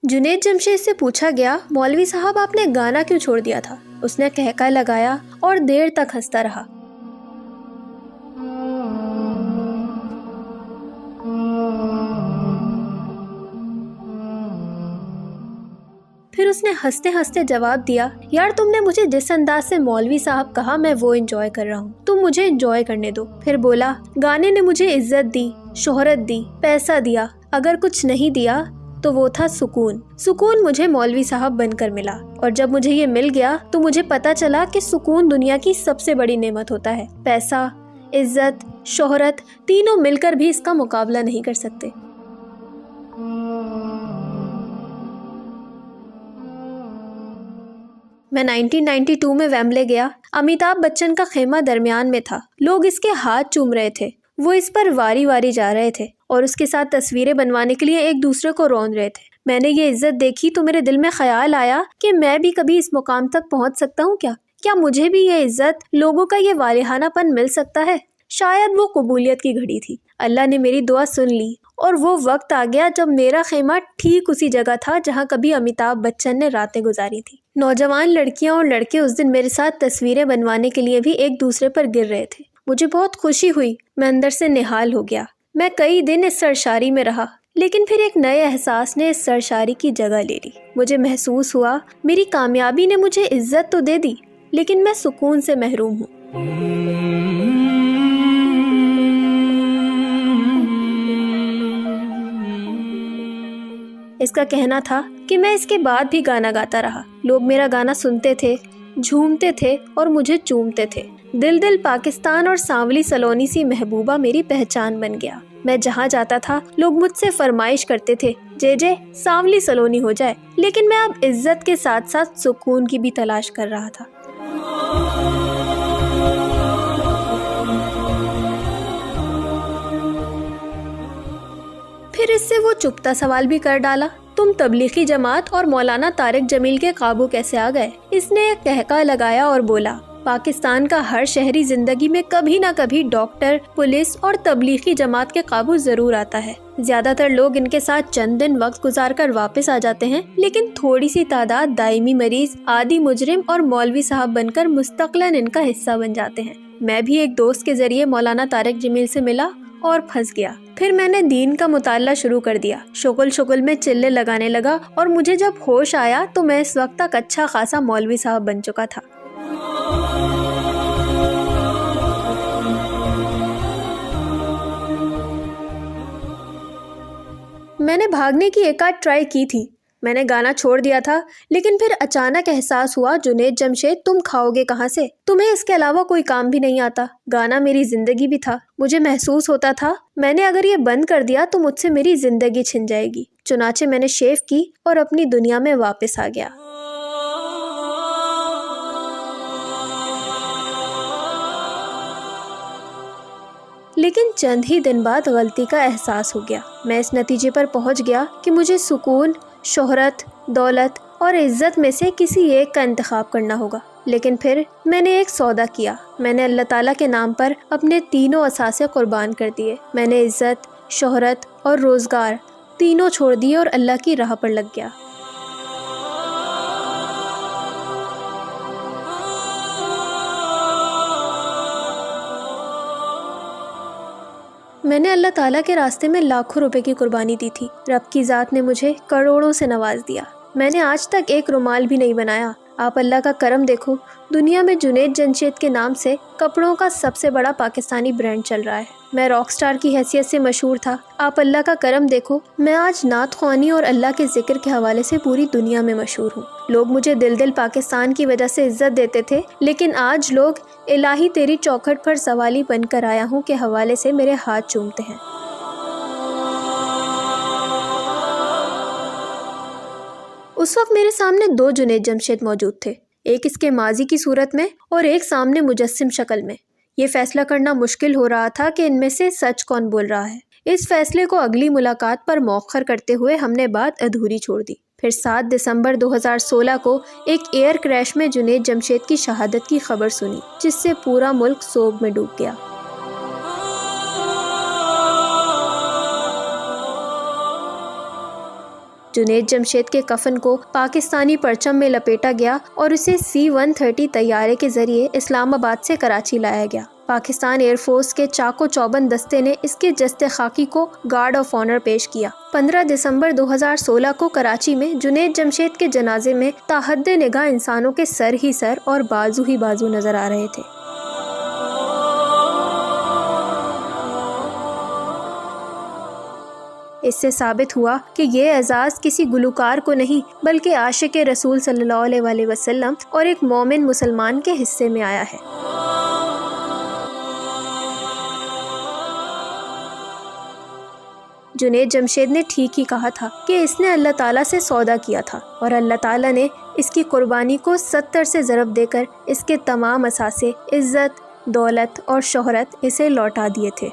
जुनैद जमशेद से पूछा गया, मौलवी साहब आपने गाना क्यों छोड़ दिया था? उसने कहका लगाया और देर तक हंसता रहा। फिर उसने हंसते हंसते जवाब दिया, यार तुमने मुझे जिस अंदाज से मौलवी साहब कहा मैं वो एंजॉय कर रहा हूँ, तुम मुझे एंजॉय करने दो। फिर बोला, गाने ने मुझे इज्जत दी, शोहरत दी, पैसा दिया, अगर कुछ नहीं दिया तो वो था सुकून। सुकून मुझे मौलवी साहब बनकर मिला, और जब मुझे ये मिल गया तो मुझे पता चला कि सुकून दुनिया की सबसे बड़ी नेमत होता है। पैसा, इज्जत, शोहरत तीनों मिलकर भी इसका मुकाबला नहीं कर सकते। मैं 1992 में वेम्बले गया। अमिताभ बच्चन का खेमा दरमियान में था। लोग इसके हाथ चूम रहे थे, वो इस पर वारी वारी जा रहे थे और उसके साथ तस्वीरें बनवाने के लिए एक दूसरे को रौंद रहे थे। मैंने ये इज्जत देखी तो मेरे दिल में ख्याल आया कि मैं भी कभी इस मुकाम तक पहुंच सकता हूँ क्या मुझे भी ये इज्जत, लोगों का ये वालिहानापन मिल सकता है? शायद वो कबूलियत की घड़ी थी। अल्लाह ने मेरी दुआ सुन ली और वो वक्त आ गया जब मेरा खेमा ठीक उसी जगह था जहाँ कभी अमिताभ बच्चन ने रातें गुजारी थी। नौजवान लड़कियां और लड़के उस दिन मेरे साथ तस्वीरें बनवाने के लिए भी एक दूसरे पर गिर रहे थे। मुझे बहुत खुशी हुई, मैं अंदर से निहाल हो गया। मैं कई दिन इस सरशारी में रहा, लेकिन फिर एक नए एहसास ने इस सरशारी की जगह ले ली। मुझे महसूस हुआ मेरी कामयाबी ने मुझे इज्जत तो दे दी, लेकिन मैं सुकून से महरूम हूँ। इसका कहना था कि मैं इसके बाद भी गाना गाता रहा। लोग मेरा गाना सुनते थे, झूमते थे और मुझे चूमते थे। दिल दिल पाकिस्तान और सांवली सलोनी सी महबूबा मेरी पहचान बन गया। मैं जहाँ जाता था लोग मुझसे फरमाइश करते थे, जे सांवली सलोनी हो जाए। लेकिन मैं अब इज्जत के साथ साथ सुकून की भी तलाश कर रहा था। फिर इससे वो चुपता सवाल भी कर डाला, तुम तबलीगी जमात और मौलाना तारिक जमील के काबू कैसे आ गए? इसने एक कहका लगाया और बोला, पाकिस्तान का हर शहरी जिंदगी में कभी ना कभी डॉक्टर, पुलिस और तबलीगी जमात के काबू जरूर आता है। ज्यादातर लोग इनके साथ चंद दिन वक्त गुजार कर वापस आ जाते हैं, लेकिन थोड़ी सी तादाद दायमी मरीज, आदी मुजरिम और मौलवी साहब बनकर मुस्तकलन इनका हिस्सा बन जाते हैं। मैं भी एक दोस्त के जरिए मौलाना तारिक जमील से मिला और फंस गया। फिर मैंने दीन का मुताला शुरू कर दिया। शुगल शुगल में चिल्ले लगाने लगा और मुझे जब होश आया तो मैं इस वक्त तक अच्छा खासा मौलवी साहब बन चुका था। मैंने भागने की एक आध ट्राई की थी, मैंने गाना छोड़ दिया था, लेकिन फिर अचानक एहसास हुआ, जुनैद जमशेद तुम खाओगे कहाँ से? तुम्हें इसके अलावा कोई काम भी नहीं आता। गाना मेरी जिंदगी भी था। मुझे महसूस होता था मैंने अगर ये बंद कर दिया तो मुझसे मेरी जिंदगी छिन जाएगी। चुनाचे मैंने शेव की और अपनी दुनिया में वापस आ गया। लेकिन चंद ही दिन बाद गलती का एहसास हो गया। मैं इस नतीजे पर पहुंच गया कि मुझे सुकून, शोहरत, दौलत और इज्जत में से किसी एक का इंतखाब करना होगा। लेकिन फिर मैंने एक सौदा किया। मैंने अल्लाह ताला के नाम पर अपने तीनों असासे कुर्बान कर दिए। मैंने इज्जत, शोहरत और रोज़गार तीनों छोड़ दिए और अल्लाह की राह पर लग गया। मैंने अल्लाह ताला के रास्ते में लाखों रुपए की कुर्बानी दी थी। रब की ज़ात ने मुझे करोड़ों से नवाज दिया। मैंने आज तक एक रुमाल भी नहीं बनाया। आप अल्लाह का करम देखो, दुनिया में जुनैद जमशेद के नाम से कपड़ों का सबसे बड़ा पाकिस्तानी ब्रांड चल रहा है। मैं रॉक स्टार की हैसियत से मशहूर था। आप अल्लाह का करम देखो, मैं आज नात ख्वानी और अल्लाह के जिक्र के हवाले से पूरी दुनिया में मशहूर हूँ। लोग मुझे दिल दिल पाकिस्तान की वजह से इज्जत देते थे, लेकिन आज लोग इलाही तेरी चौखट पर सवाली बनकर आया हूँ के हवाले से मेरे हाथ चूमते हैं। उस वक्त मेरे सामने दो जुनैद जमशेद मौजूद थे, एक इसके माजी की सूरत में और एक सामने मुजस्सिम शक्ल में। ये फैसला करना मुश्किल हो रहा था कि इनमें से सच कौन बोल रहा है। इस फैसले को अगली मुलाकात पर मौखर करते हुए हमने बात अधूरी छोड़ दी। फिर 7 दिसंबर 2016 को एक एयर क्रैश में जुनैद जमशेद की शहादत की खबर सुनी, जिससे पूरा मुल्क सोग में डूब गया। جنید جمشید کے کفن کو پاکستانی پرچم میں لپیٹا گیا اور اسے C-130 طیارے کے ذریعے اسلام آباد سے کراچی لایا گیا۔ پاکستان ایئر فورس کے چاق و چوبند دستے نے اس کے جسد خاکی کو گارڈ آف آنر پیش کیا۔ 15 دسمبر 2016 کو کراچی میں جنید جمشید کے جنازے میں تاحد نگاہ انسانوں کے سر ہی سر اور بازو ہی بازو نظر آ رہے تھے۔ اس سے ثابت ہوا کہ یہ اعزاز کسی گلوکار کو نہیں بلکہ عاشق رسول صلی اللہ علیہ وسلم اور ایک مومن مسلمان کے حصے میں آیا ہے۔ جنید جمشید نے ٹھیک ہی کہا تھا کہ اس نے اللہ تعالیٰ سے سودا کیا تھا اور اللہ تعالیٰ نے اس کی قربانی کو 70 سے ضرب دے کر اس کے تمام اثاثے، عزت، دولت اور شہرت اسے لوٹا دیے تھے۔